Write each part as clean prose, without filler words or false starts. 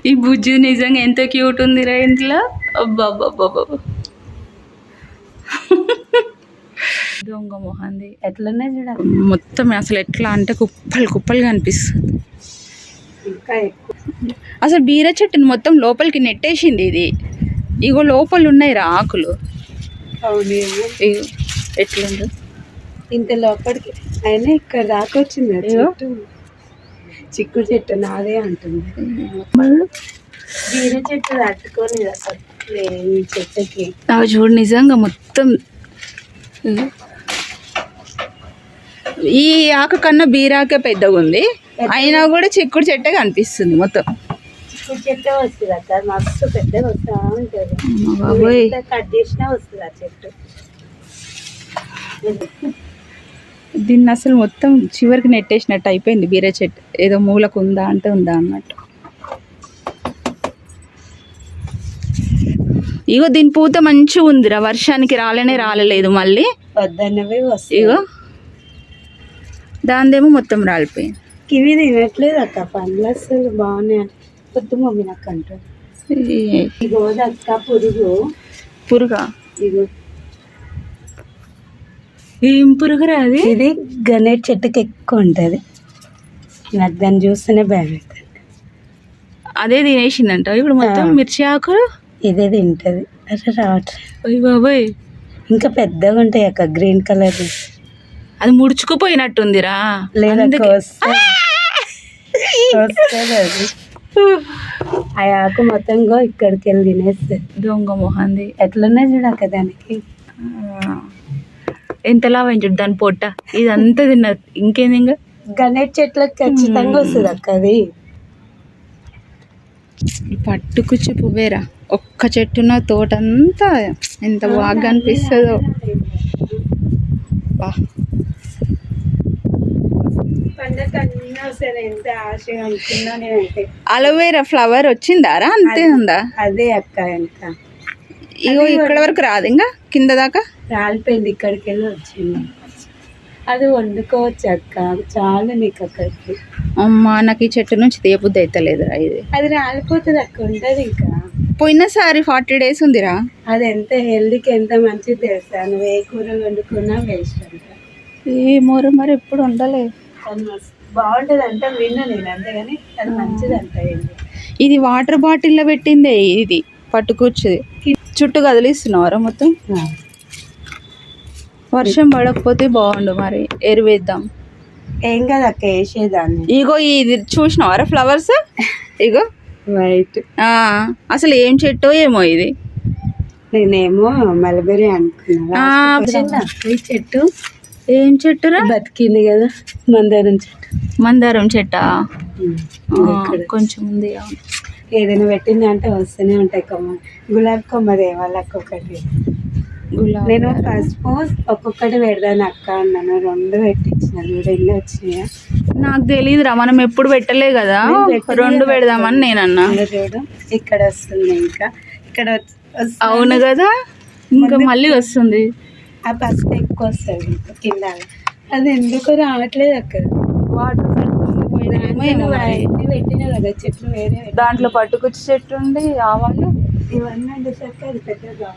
ఈ బుజ్జి నిజంగా ఎంత క్యూట్ ఉందిరా ఇంట్లో. అబ్బాబ్బాబ్బా దొంగ మొహంది ఎట్లనే చూడ మొత్తం అసలు ఎట్లా అంటే కుప్పలు కుప్పలు కనిపిస్తుంది. ఇంకా ఎక్కువ అసలు బీర చెట్టుని మొత్తం లోపలికి నెట్టేసింది ఇది. ఇగో లోపల ఉన్నాయి రా ఆకులు. అవునేమో ఇగో ఎట్లుందో ఇంత లోపలికి అయినా ఇక్కడ దాకొచ్చింది చెట్టు. చిక్కుడు చెట్టు నాదే అంటుంది. బీర చెట్టు తట్టుకొని అసలు ఈ చెట్టుకి అవి చూడు నిజంగా మొత్తం. ఈ ఆకు కన్నా బీరాకే పెద్దగా ఉంది, అయినా కూడా చిక్కుడు చెట్టే కనిపిస్తుంది మొత్తం. చిక్కుడు చెట్టే వస్తుంది అక్క, మస్తు పెద్దగా వస్తా ఉంటుంది. బాబోయ్ కట్ చేసినా వస్తుంది ఆ చెట్టు. దీన్ని అసలు మొత్తం చివరికి నెట్టేసినట్టు అయిపోయింది బీర చెట్టు. ఏదో మూలకు ఉందా అంటే ఉందా అన్నట్టు. ఇగో దీని పూత మంచిగా ఉందిరా, వర్షానికి రాలేదు మళ్ళీ వద్దన్నవే వస్తాయి. ఇగో దానిదేమో మొత్తం రాలిపోయింది. కివి తినట్లేదు అక్క, పండ్లు అసలు బాగున్నాయి. పొద్దు మమ్మీ నాకు అంటుంది. ఇగో అక్క పురుగా ఇగో ఏం పురుగురా అది? ఇది గన్నేరు చెట్టుకి ఎక్కువ ఉంటుంది. నాకు దాన్ని చూస్తేనే భయం అవుతుంది. అదే తినేసిందంట ఇప్పుడు మొత్తం మిర్చి ఆకులు. ఇదే తింటది. అరే రావట్లేదు. అయ్య బాబోయ్ ఇంకా పెద్దగా ఉంటాయి అక్క, గ్రీన్ కలర్. అది ముడుచుకుపోయినట్టుందిరా. లేదా అది ఆ ఆకు మొత్తంగా ఇక్కడికి వెళ్ళి తినేస్తుంది. దొంగ మొహంది ఎట్లనే చూడక దానికి. ఎంతలా చూడు దాని పొట్ట, ఇదంతా తిన్నది. ఇంకేంది ఇంకా గన్నేరు చెట్లకు ఖచ్చితంగా వస్తుంది అక్క అది. పట్టుకుచ్చి పువ్వేరా, ఒక్క చెట్టున తోటంతా ఎంత బాగా అనిపిస్తుందో. అలోవేరా ఫ్లవర్ వచ్చిందారా? అంతే ఉందా? అదే అక్క ఇంకా ఇగో ఇక్కడ వరకు రాదు, ఇంకా కింద దాకా రాలిపోయింది. ఇక్కడికి వెళ్ళి వచ్చింది. అది వండుకోవచ్చు అక్క, చాలా నీకు అక్కడికి. అమ్మా నాకు ఈ చెట్టు నుంచి తీయబుద్ధి అవుతలేదురా. ఇది అది రాలిపోతుంది అక్క, ఉంటుంది ఇంకా. పోయినసారి 40 days ఉందిరా. అది ఎంత హెల్దీకి ఎంత మంచిది తెలుసా. నువ్వు ఏ కూర వండుకున్నా వేస్ట్ అంట. ఏమోరు మరి ఎప్పుడు ఉండలేదు. బాగుంటుంది అంట, విన్నా నేను. అంతేగాని అది మంచిది అంట. ఇది వాటర్ బాటిల్లో పెట్టిందే, ఇది పట్టుకొచ్చేది. చుట్టూ కదిలిస్తున్నారా మొత్తం. వర్షం పడకపోతే బాగుండు, మరి ఎరువేద్దాం. ఏం కదా అక్క వేసేదాన్ని. ఇగో ఇది చూసినావారా ఫ్లవర్స్? ఇగో వైట్. అసలు ఏం చెట్టో ఏమో ఇది. నేనేమో మలబెరీ అనుకున్నా. ఈ చెట్టు ఏం చెట్టురా? బతికింది కదా, మందారం చెట్టు. మందారం చెట్టా? కొంచెం ఉంది. ఏదైనా పెట్టింది అంటే వస్తూనే ఉంటాయి కొమ్మ. గులాబీ కొమ్మ తేవాలి అక్క ఒకటి. నేను పసుపు ఒక్కొక్కటి పెడదాను అక్క అన్నాను. 2 పెట్టించినాను. 2 వచ్చినాయా నాకు తెలియదురా, మనం ఎప్పుడు పెట్టలే కదా. 2 పెడదామని నేను అన్నా. చూడు ఇక్కడ వస్తుంది, ఇంకా ఇక్కడ అవును కదా, ఇంకా మళ్ళీ వస్తుంది. ఆ పసుపు ఎక్కువ వస్తుంది కింద. అది ఎందుకు రావట్లేదు అక్కడ. వాటర్ పెట్టినా కదా చెట్లు వేరే. దాంట్లో పట్టుకొచ్చి చెట్టు ఉండి ఆవాలు ఇవన్నీ ఉండేసరికి అది పెద్దగా.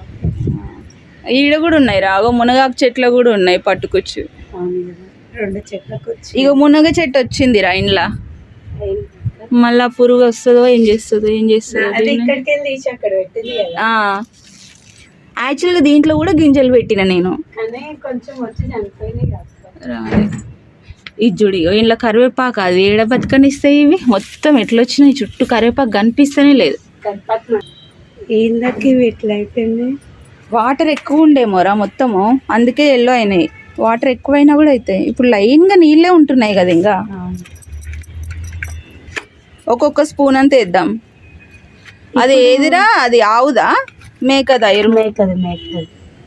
ఈడ కూడా ఉన్నాయి రాగో, మునగాకు చెట్లు కూడా ఉన్నాయి పట్టుకొచ్చి. అవును కదా, 2 చెట్లకు వచ్చి. ఇక మునగ చెట్టు వచ్చింది రా ఇంట్లో. మళ్ళా పురుగు వస్తుందో ఏం చేస్తుందో ఇక్కడికి వెళ్ళి తీసి అక్కడ పెట్టింది కదా. యాక్చువల్గా దీంట్లో కూడా గింజలు పెట్టిన నేను, కానీ కొంచెం వచ్చి చనిపోయినాయి కదా. ఇది చూడు ఇంట్లో కరివేపాకు, అది ఏడ బతకనిస్తాయి. ఇవి మొత్తం ఎట్లా వచ్చినాయి, చుట్టూ కరివేపాకు కనిపిస్తూనే లేదు. ఏందకి ఇట్లా అయిపోయింది. వాటర్ ఎక్కువ ఉండేమోరా మొత్తము, అందుకే ఎల్లో అయినాయి. వాటర్ ఎక్కువైనా కూడా అవుతాయి. ఇప్పుడు లైన్గా నీళ్ళే ఉంటున్నాయి కదా. ఇంకా ఒక్కొక్క స్పూన్ అంతా వేద్దాం. అది ఏదిరా, అది ఆవుదా మేకదా? మేకది.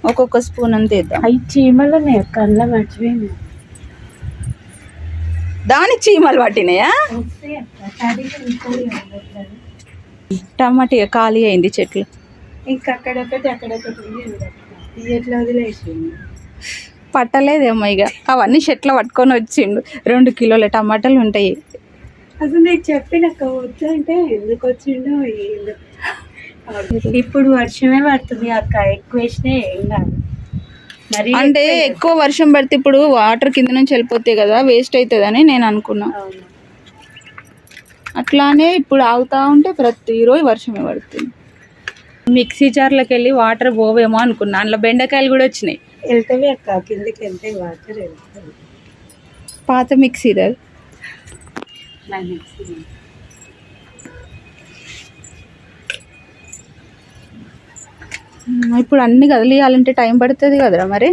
ఒక్కొక్క స్పూన్ అంతా వేద్దాం. అవి చీమలు కళ్ళ మర్చిపోయింది. దానికి చీమలు పట్టినాయా? టమాటా ఖాళీ అయింది చెట్లు. ఇంకా అక్కడొకటి ఎట్లా వదిలేసింది. పట్టలేదేమో ఇక. అవన్నీ చెట్లు పట్టుకొని వచ్చిండు. 2 కిలోల టమాటాలు ఉంటాయి. అసలు నీకు చెప్పినాక వద్దు అంటే ఎందుకు వచ్చిండో ఏందో. ఇప్పుడు వర్షమే పడుతుంది అక్క, ఎక్కువ వేసినా ఏం కాదు. మరి అంటే ఎక్కువ వర్షం పడితే ఇప్పుడు వాటర్ కింద నుంచి వెళ్ళిపోతాయి కదా, వేస్ట్ అవుతుందని నేను అనుకున్నా. అవును. అట్లానే ఇప్పుడు ఆగుతా ఉంటే ప్రతిరోజు వర్షమే పడుతుంది. మిక్సీ జార్లోకి వెళ్ళి వాటర్ పోవేమో అనుకున్నా, అందులో బెండకాయలు కూడా వచ్చినాయి. వెళ్తావి అక్క, కిందకి వెళ్తే వాటర్ వెళ్తాయి. పాత మిక్సీ నా మిక్సీ ఇప్పుడు అన్ని కదిలియాలంటే టైం పడుతుంది కదరా మరి.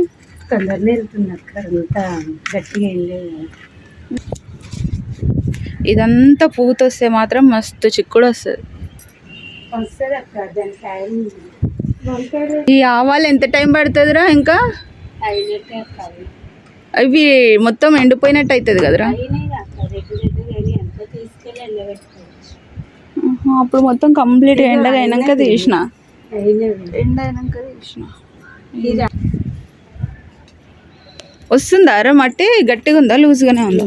తొందరనే వెళ్తుంది అక్క, అంతా గట్టిగా ఏం లేదు. ఇదంతా పూత వస్తే మాత్రం మస్తు చిక్కుడు వస్తుంది. వస్తుంది అక్క, దాని టైం ఈ ఆవాలు ఎంత టైం పడుతుందిరా ఇంకా? అయినట్టే అక్క, అవి మొత్తం ఎండిపోయినట్టు అవుతుంది కదరా. అయినాయి అక్క, రెడ్డి రెడ్డి ఎంత తీసుకెళ్ళి ఎండబెట్టుకోవచ్చు. అప్పుడు మొత్తం కంప్లీట్గా ఎండగా అయినాక తీసిన, అయినవి ఎండ అయినాక తీసిన. వస్తుందా రా మట్టి? గట్టిగా ఉందా లూజ్గానే ఉందా?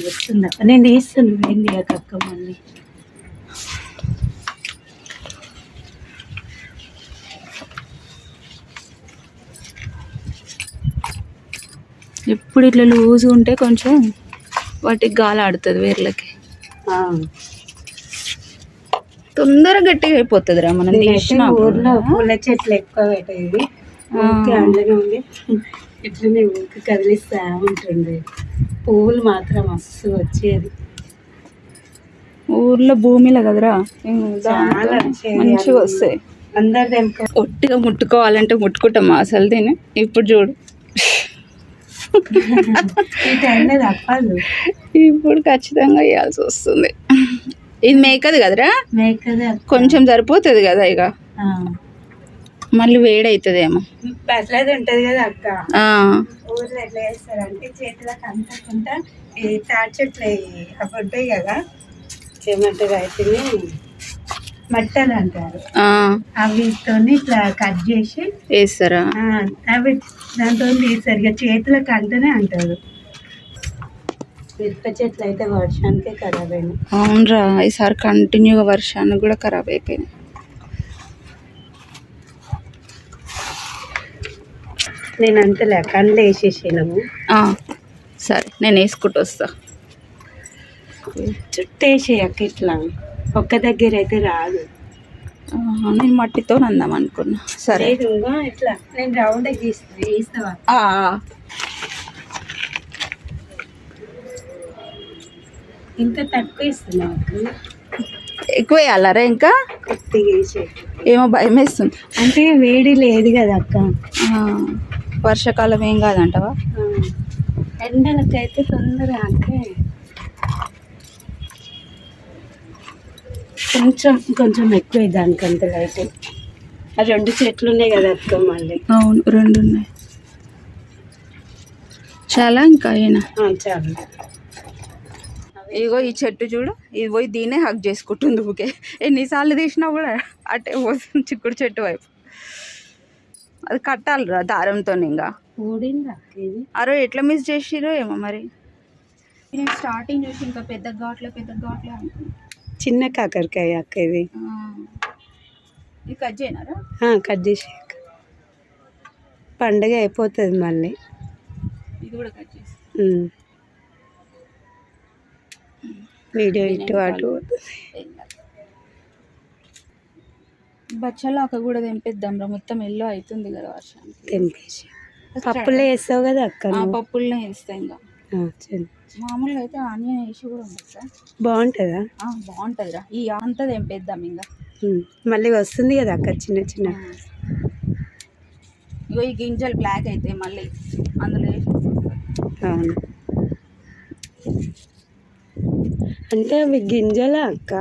వస్తుంది అక్క, నేను తీస్తాను. ఏంది అక్క మళ్ళీ ఎప్పుడు ఇట్లా లూజ్ ఉంటే కొంచెం వాటికి గాలి ఆడుతుంది వేర్లకి, తొందరగా గట్టిగా అయిపోతుంది రా. మనం ఊర్లో పూల చెట్లు ఎక్కువ పెట్టేది, అందులో ఉండి ఇట్లనే ఊరికి కదిలిస్తా ఉంటుండే. పువ్వులు మాత్రం మస్తు వచ్చేది ఊర్లో, భూమిలో కదరా, చాలా మంచిగా వస్తాయి. అందరు తెంపు ఒట్టిగా ముట్టుకోవాలంటే ముట్టుకుంటామా అసలు దీన్ని? ఇప్పుడు చూడు, ఈ టైంలో తప్పదు, ఇప్పుడు ఖచ్చితంగా వేయాల్సి వస్తుంది. ఇది మేకది కదరా, మేకదే కొంచెం సరిపోతుంది కదా ఇక, మళ్ళీ వేడి అవుతుందేమో. అట్లది ఉంటది కదా అక్క, ఊర్లో ఎట్లా చేస్తారంటే చేతులకు అంతకుండా ఈ తాటి చెట్లు అవి ఉంటాయి కదా, ఏమంటారు అయితే మట్టలు అంటారు, అవితో ఇట్లా కట్ చేసి వేస్తారా? అవి దాంతో తీస్తారు, ఇక చేతులకు అంటేనే అంటారు. మిరప చెట్లు అయితే వర్షానికే ఖరాబ్ అయినాయి. అవునరా, ఈసారి కంటిన్యూగా వర్షానికి కూడా ఖరాబ్ అయిపోయినాయి. నేను అంత లెక్కలు వేసేసినాము. సరే, నేను వేసుకుంటూ వస్తా. చుట్టేసేయక్క, ఇట్లా ఒక్క దగ్గర అయితే రాదు. నేను మట్టితో నందాం అనుకున్నా. సరే, ఇట్లా నేను రౌండ్ గీస్తావా? ఇంకా తక్కువ ఇస్తున్నా, ఎక్కువ వేయాలరా? ఇంకా కొద్దిగా వేసే, ఏమో భయం వేస్తుంది. అంటే వేడి లేదు కదా అక్క, వర్షాకాలం ఏం కాదంటవా? ఎండలకైతే తొందరగా అంటే కొంచెం ఎక్కువ దానికంత అయితే. ఆ 2 చెట్లు ఉన్నాయి కదా అక్క మళ్ళీ. అవును, 2 ఉన్నాయి. చాలా ఇంకా అయినా చాలా. ఇగో ఈ చెట్టు చూడు, ఇది పోయి దీన్నే హక్ చేసుకుంటుంది ఊకే. ఎన్నిసార్లు తీసినా కూడా అటే పోతుంది చిక్కుడు చెట్టు వైపు. అది కట్టాలిరా దారంతో. ఇంకా అరే ఎట్లా మిస్ చేసిరో ఏమో మరి. నేను స్టార్టింగ్ చూసి ఇంకా పెద్ద ఘాట్లే అనుకున్నా. చిన్న కాకరకాయ అక్క ఇది. ఇది కట్ చేయనారా? కట్ చేసి పండుగ అయిపోతుంది మళ్ళీ. ఇది కూడా కట్ చేసి వీడియో ఇటు అటు. బచ్చలాక కూడా తెంపేద్దాం రా, మొత్తం ఎల్లో అవుతుంది కదా వర్షానికి. తెంపేసి పప్పులో వేస్తావు కదా అక్క? పప్పులనే వేస్తా. ఇంకా మామూలుగా అయితే ఆనియన్ వేసి కూడా ఉండొచ్చా? బాగుంటుందా? బాగుంటుందిరా. ఈ అంతా తెంపేద్దాం ఇంకా. మళ్ళీ వస్తుంది కదా అక్క చిన్న చిన్న. ఇగో ఈ గింజలు బ్లాక్ అయితే మళ్ళీ అందులో అవును. అంటే అవి గింజలా అక్క?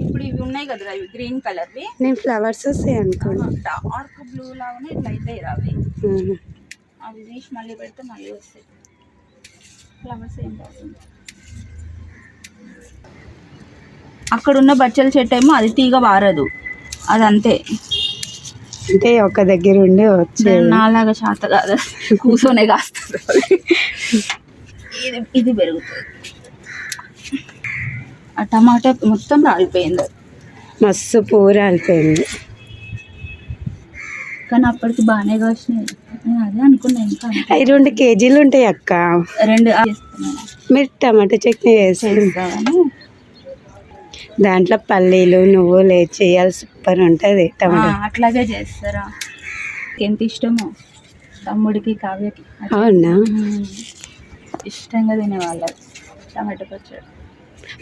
ఇప్పుడు ఇవి ఉన్నాయి కదా ఇవి గ్రీన్ కలర్వి. నేను ఫ్లవర్స్ వస్తాయి అనుకోండి. డార్క్ బ్లూ లాగానే ఇట్లా అవుతాయి అవి. అవి తీసి మళ్ళీ పెడితే మళ్ళీ వస్తాయి ఫ్లవర్స్. ఏం బాగుంది. అక్కడున్న బచ్చల చెట్టు ఏమో అది తీగ వారదు, అదంతే. అంటే ఒక దగ్గర ఉండే వచ్చే. నాలాగా శాత కాదు, కూర్చొనే కాస్తుంది. ఇది పెరుగుతుంది. ఆ టమాటా మొత్తం రాలిపోయింది, మస్తు పూర అయిపోయింది. కానీ అప్పటికి బాగానే కాసినాయి. నేను అదే అనుకున్నా, ఇంకా అవి 2 కేజీలు ఉంటాయి అక్క. 2 చేస్తున్నాను. మీరు టమాటా చట్నీ వేసి దాంట్లో పల్లీలు నువ్వులు వేసి చేయాలి, సూపర్ ఉంటుంది టమాటా. అట్లాగే చేస్తారా? ఎంత ఇష్టమో తమ్ముడికి, కావ్యకి. అవునా? ఇష్టంగా తినేవాళ్ళు టమాటా పచ్చడి.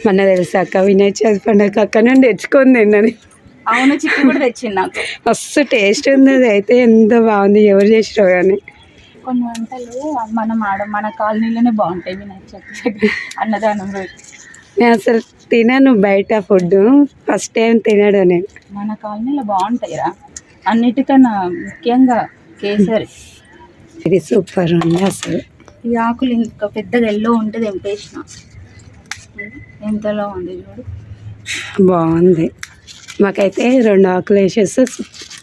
మొన్న తెలుసా అక్క, వినాయక చవితి పండుగ అక్క నుండి తెచ్చుకొని తిన్నది. అవును, చికెన్ కూడా తెచ్చింది నాకు. మస్తు టేస్ట్ ఉంది అది అయితే, ఎంత బాగుంది. ఎవరు చేసినావు కానీ కొన్ని వంటలు మన కాలనీలోనే బాగుంటాయి. వినాయక చవితి అన్నదానం రోజు. నేను అసలు తినను బయట ఫుడ్, ఫస్ట్ టైం తినడు నేను. మన కాలనీలో బాగుంటాయిరా, అన్నిటికన్నా ముఖ్యంగా కేసరి. ఇది సూపర్ ఉంది అసలు. ఈ ఆకులు ఇంకా పెద్దగా ఎల్లో ఉంటే తెంపేసిన. ఎంతలో ఉంది చూడు, బాగుంది. మాకైతే 2 ఆకులు వేసేస్తే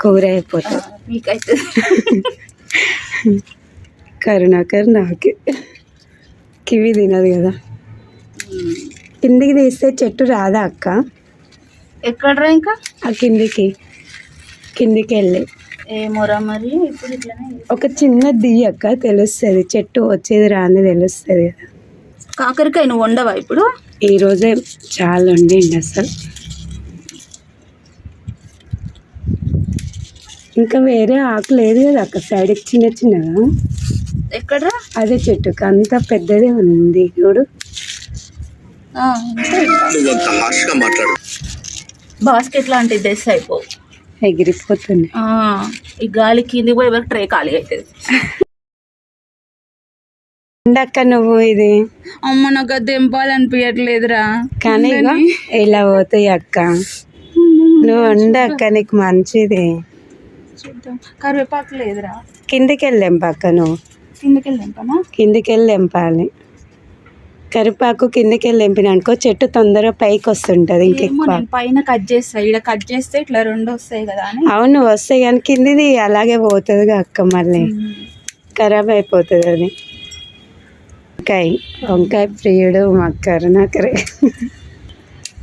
కూర అయిపోతుంది. మీకైతే కరుణాకర్ నాకే కివి తినదు కదా. కిందికి తీస్తే చెట్టు రాదా అక్క? ఎక్కడరా ఇంకా ఆ కిందికి వెళ్ళి ఏమోరా మరి. ఇప్పుడు ఇట్లనే ఒక చిన్న దియ్యి అక్క, తెలుస్తుంది చెట్టు వచ్చేది రాని తెలుస్తుంది కదా. కాకరకాయ నువ్వు వండవా ఇప్పుడు? ఈరోజే చాలా వండిండి అసలు. ఇంకా వేరే ఆకు లేదు కదా అక్క, సైడ్కి చిన్నగా. ఎక్కడరా? అదే చెట్టుకు అంత పెద్దదే ఉంది చూడు. బాస్కెట్ లాంటిది తెస్తే అయిపో, ఎగిరిపోతుంది. ఈ గాలి కింది పోయి వరకు ట్రే ఖాళీ అవుతుంది. అక్క నువ్వు ఇది అమ్మ, నాకు అది దింపాలనిపించట్లేదురా. కానీ ఇలా పోతాయి అక్క, నువ్వు అక్క, నీకు మంచిది. చూద్దాం. కరివేపాకు లేదురా. కిందికి వెళ్ళి తెంపక్క. నువ్వు కిందికి వెళ్ళి తెంపాలి. కరివేపాకు కిందికి వెళ్ళి తెంపిననుకో చెట్టు తొందరగా పైకి వస్తుంటది. ఇంకెక్కువ పైన కట్ చేస్తా, ఇక్కడ కట్ చేస్తే ఇట్లా 2 వస్తాయి కదా అని. అవును వస్తాయి, కానీ కిందిది అలాగే పోతుంది అక్క, మళ్ళీ ఖరాబ్ అయిపోతుంది అది. వంకాయ ప్రియుడు మా కరుణాకరే.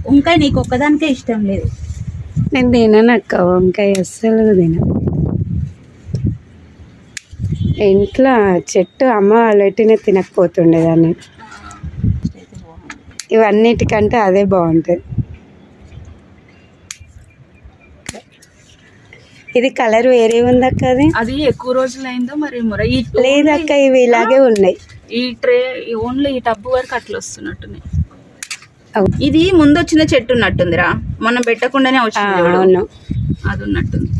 వంకాయ నీకు ఒక్కదానికే ఇష్టం లేదు? నేను తినను అక్క వంకాయ, అస్సలు తినను. ఇంట్లో చెట్టు అమ్మ వాళ్ళు పెట్టిన తినకపోతుండేదాన్ని. ఇవన్నిటికంటే అదే బాగుంటుంది. ఇది కలర్ వేరే ఉంది అక్క. అది ఎక్కువ రోజులు అయిందో మరి. లేదక్క, ఇవి ఇలాగే ఉన్నాయి. ఈ ట్రే ఓన్లీ ఈ టబ్బు వరకు అట్లా వస్తున్నట్టున్నాయి. ఇది ముందు వచ్చిన చెట్టు ఉన్నట్టుందిరా, మనం పెట్టకుండానే వచ్చింది. అవును, అది ఉన్నట్టుంది.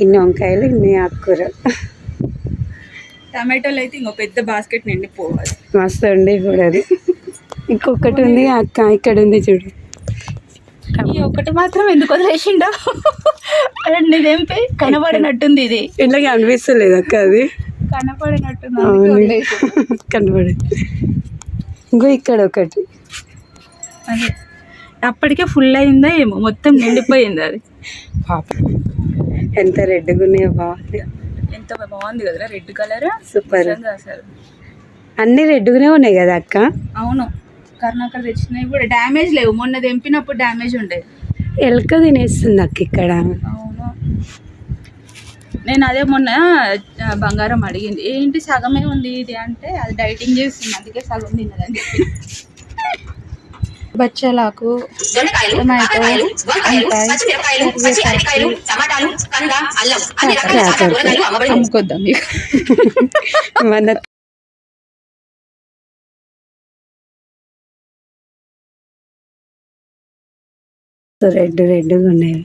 ఇన్ని వంకాయలు, ఇన్ని ఆకుకూర. టమాటోలు అయితే ఇంకో పెద్ద బాస్కెట్ నిండిపోవాలి. మస్తు ఉండి కూడా అది. ఇంకొకటి ఉంది అక్క, ఇక్కడ ఉంది చూడు. ఈ ఒకటి మాత్రం ఎందుకు వదిలేసిండో, రెండు తెంపి కనబడినట్టుంది. ఇది ఇట్లాగే అనిపిస్తలేదు అక్క, అది కనపడినట్టుంది. కనబడి ఇంకో ఇక్కడ ఒకటి. అదే అప్పటికే ఫుల్ అయిందా ఏమో, మొత్తం నిండిపోయింది అది. పాప ఎంత రెడ్గా ఉన్నాయో, బాగుంది. ఎంత బాగుంది కదరా రెడ్ కలర్, సూపర్. అసలు అన్ని రెడ్గానే ఉన్నాయి కదా అక్క. అవును, కర్ణాకర్ తెచ్చినవి కూడా డ్యామేజ్ లేవు. మొన్న తెంపినప్పుడు డ్యామేజ్ ఉండేది. ఎలుక తినేస్తుంది అక్క ఇక్కడ. అవును, నేను అదే మొన్న బంగారం అడిగింది, ఏంటి సగమే ఉంది ఇది అంటే, అది డైటింగ్ చేస్తుంది అందుకే సగం తిన్నదని చెప్పి. బచ్చలాకు, టమాటో, అమ్ముకొద్దాం మన రెడ్గా ఉన్నాయి.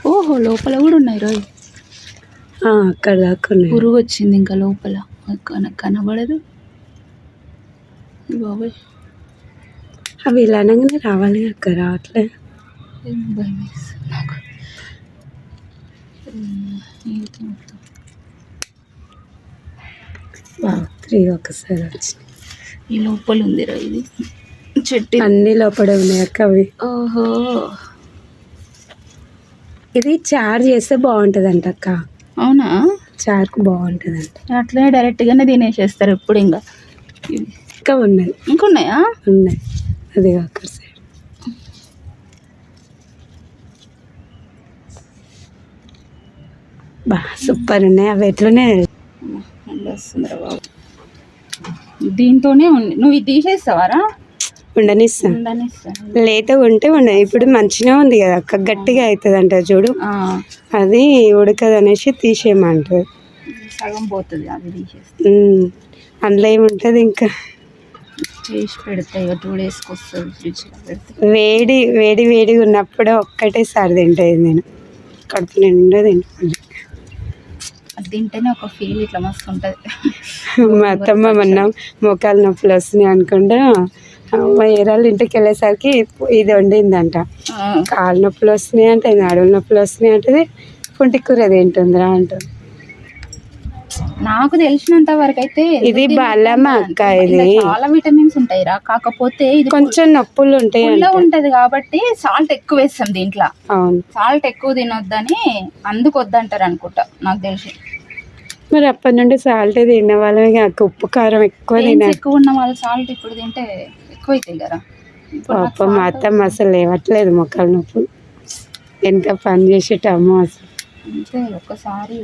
ఓహో, లోపల కూడా ఉన్నాయి రోజు. అక్కడ దాకా ఉన్నాయి. పురుగు వచ్చింది ఇంకా లోపల, కనబడదు బాబాయ్. అవి ఇలా అనగానే రావాలి అక్క, రావట్లే. భయం వేస్తుంది నాకు. ఒకసారి వచ్చి ఈ లోపల ఉందిరా ఇది చెట్టు. అన్ని లోపల ఉన్నాయి అక్క అవి. ఓహో, ఇది చారు చేస్తే బాగుంటుంది అంట అక్క. అవునా? చారుకు బాగుంటుంది అంట. అట్లనే డైరెక్ట్గానే తినేసేస్తారు ఎప్పుడు. ఇంకా ఇంకా ఉన్నాయి ఇంకున్నాయా? ఉన్నాయి, అది అక్కడ సైడ్. బా సూపర్ ఉన్నాయి అవి. ఎట్లున్నాయి వస్తుందిరా బాబు. దీంతోనే ఉంది. నువ్వు ఇది తీసేస్తావారా? ఉండనిస్తాను, లేతగా ఉంటే ఉండదు. ఇప్పుడు మంచిగా ఉంది కదా అక్క, గట్టిగా అవుతుంది అంట చూడు, అది ఉడకదు అనేసి తీసేయమంటారు. సగం పోతుంది అది తీసేస్తే. అందులో ఏముంటుంది ఇంకా చేసి పెడితే 2 డేస్కి వస్తుంది ఫ్రిడ్జ్లో పెడితే. వేడి వేడి వేడిగా ఉన్నప్పుడు ఒక్కటేసారి తింటుంది. నేను కడుపు నిండా తింటుంది. అది తింటేనే ఒక ఫీల్ ఇట్లా మస్తు ఉంటుంది. మా అత్తమ్మ మొన్న మోకాలు నొప్పులు వస్తున్నాయి అనుకుంటా మా ఏరాళ్ళు ఇంటికి వెళ్ళేసరికి ఇది వండిందంట. కాళ్ళు నొప్పులు వస్తున్నాయి అంటే, నడువుల నొప్పులు వస్తున్నాయి అంటే పుంటి కూర తింటుందిరా అంటుంది. నాకు తెలిసినంత వరకు అయితే ఇది బలం అక్క, ఇది చాలా విటమిన్స్ ఉంటాయిరా. కాకపోతే ఇది కొంచెం నొప్పులు ఉంటాయి ఉంటది కాబట్టి సాల్ట్ ఎక్కువ వేస్తాం దీంట్లో. అవును, సాల్ట్ ఎక్కువ తినొద్దని అందుకు వద్దంటారు అనుకుంటా నాకు తెలిసి. మరి అప్పటి నుండి సాల్ట్ తిన్న వాళ్ళకి ఉప్పు కారం ఎక్కువ తినాలి. ఎక్కువ ఉన్న వాళ్ళు సాల్ట్ ఇప్పుడు తింటే ఎక్కువ అవుతాయి కదా. పాప మా అత్తమ్మ అసలు లేవట్లేదు మొక్కల నొప్పులు. ఎంత పని చేసేటమ్మో అసలు. అంతే ఒక్కసారి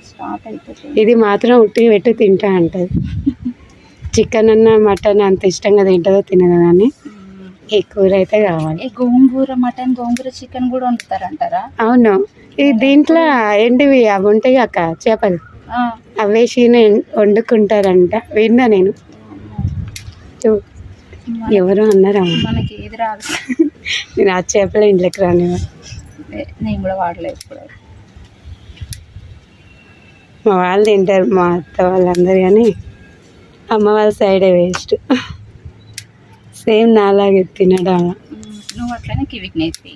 స్టార్ట్ అయిపోతుంది. ఇది మాత్రం ఉట్టి పెట్టి తింటా అంటది. చికెన్ అన్న మటన్ అంత ఇష్టంగా తింటుందో తినదో కానీ ఈ కూర అయితే కావాలి. గోంగూర మటన్, గోంగూర చికెన్ కూడా వండుతారంటారా? అవును, ఈ దీంట్లో ఏంటివి అవి ఉంటాయి అక్క, చేపలు అవేసి వండుకుంటారంట, విన్నా నేను. ఎవరు అన్నారా? మనకి ఏది రాదు. నేను ఆ చేపల ఇంట్లోకి రాని, నేను కూడా వాడలేదు ఇప్పుడు. మా వాళ్ళు తింటారు, మా అత్త వాళ్ళందరూ, కానీ అమ్మ వాళ్ళ సైడే వేస్ట్. సేమ్ నాలాగే తినడం. నువ్వు అట్లనే కివికి నేర్పి.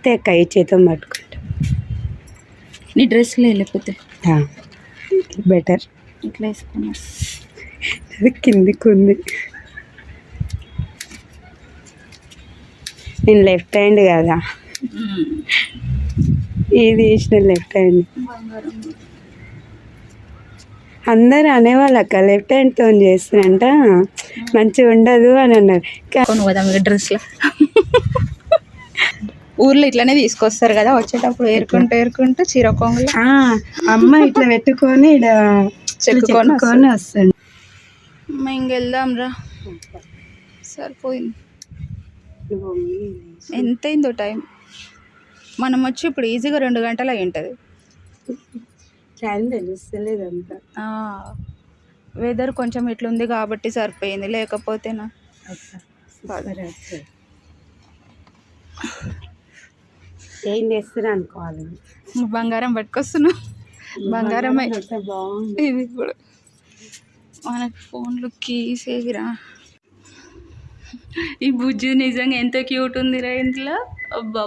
తెక్క ఈ చేతం పట్టుకుంటా. నీ డ్రెస్లో వెళ్ళిపోతే బెటర్. ఇట్లా వేసుకున్నా, అది కిందికి ఉంది. నేను లెఫ్ట్ హ్యాండ్ కదా, ఇది వేసిన లెఫ్ట్ హ్యాండ్. అందరు అనేవాళ్ళు అక్క లెఫ్ట్ హ్యాండ్తో చేస్తారంట మంచిగా ఉండదు అని అన్నారు. డ్రెస్లో ఊర్లో ఇట్లనే తీసుకొస్తారు కదా, వచ్చేటప్పుడు ఏరుకుంటూ చీరకొంగులు అమ్మ ఇట్లా పెట్టుకొని చెక్కుకొని వస్తుంది. ఇంకెళ్దాం రా, సరిపోయింది. ఎంతైందో టైం? మనం వచ్చి ఇప్పుడు ఈజీగా 2 గంటలు అయి ఉంటుంది. తెలుస్తలేదంతా. వెదర్ కొంచెం ఇట్లుంది కాబట్టి సరిపోయింది, లేకపోతేనా ఏం చేస్తున్నా అనుకోవాలి. బంగారం పట్టుకొస్తున్నా, బంగారమే బాగుంది. ఇది ఇప్పుడు మనకి ఫోన్లు కీస్ ఏవిరా. ఈ బుజ్జి నిజంగా ఎంత క్యూట్ ఉందిరా ఇంట్లో. అబ్బా.